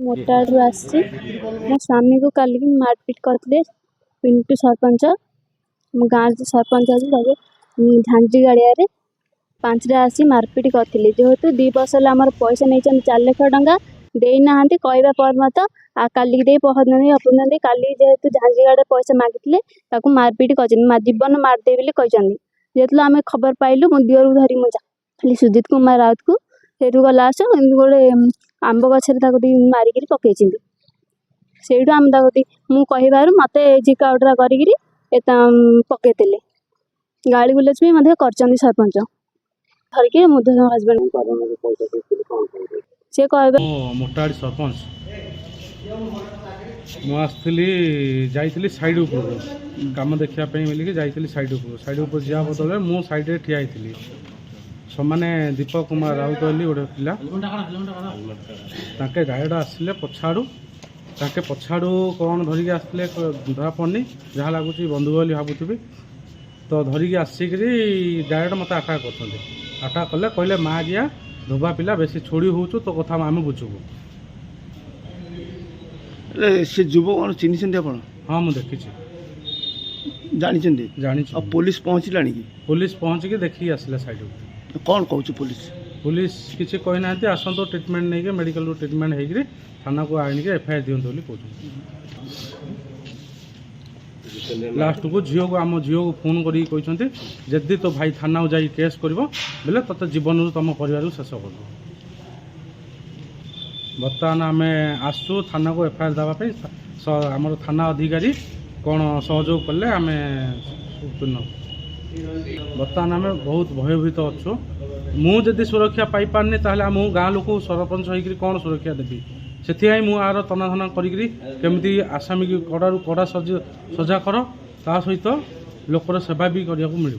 मोटाड़ू आसी मो स्वामी को कल मारपीट करते पिंटू सरपंच मो गाँव सरपंच अच्छे झांझी गाड़िया 5टा आसी मारपीट करते जेहेतु 2 वर्ष आम पैसा नहीं 4 लाख टंका देना कहवा पर मत काली दे पहरदी अपनी काली जेहेतु झांझी गाड़े पैसा मागिले मारपीट कर जीवन मारदे जेहेतु आम खबर पाइलु मो दिवर को धरी मुझे सुजित कुमार राउत को सेठू गला गोटे आंब गई मारिक पकई से आम मु कह मत झिका उठरा कर गाड़ी गुलच भी कर सरपंच धरिकी मुझे हजबैंड सी कह मोटाड़ी सरपंच मुझे जाइली साइड उपरको कम देखापी मिलिकी जाइली साइड उपर जा बदल मु साइड ठिया होती समाने दीपक कुमार राउत गोटे पिला गाड़ीटा आसिले पछाड़ू पछाड़ू कौन धरिकी आसते धरा पड़नी जहाँ लगुच बंधु बोली भावुथी तो धरिकी आसिक डायरेक्ट मत आटाक कर कले कहले माँ जिया धोबा पिला बेसी छोड़ी हो तो कथा आम बुझुबू से युवक चिन्ह आप? हाँ मुझे देखी जानी पुलिस पहुँचला कि पुलिस पहुँचिकी देखी आसला साइड कौन कहूँ पुलिस किसी कही ना आसतु ट्रिटमेंट नहीं मेडिकल ट्रिटमेंट होगी थाना को आनिक एफआईआर दिंतु कहते लास्ट को झील को आम झील को फोन कर जदि तो भाई थाना को जाई केस कर बोले तो जीवन तुम परिवार शेष कर बर्तमान आम आसु थाना को एफआईआर देवाई आम थाना अधिकारी कौन सहयोग कले आम बर्तमान आम बहुत भयभीत अच्छु मुझे सुरक्षा पाई पारनी ताहले गाँ लोक सरपंच होकर कौन सुरक्षा देवी से मुझे आर तनाधना करमी आसामी की कड़ा सजा कर ता सहित लोकर सेवा भी करने को मिले।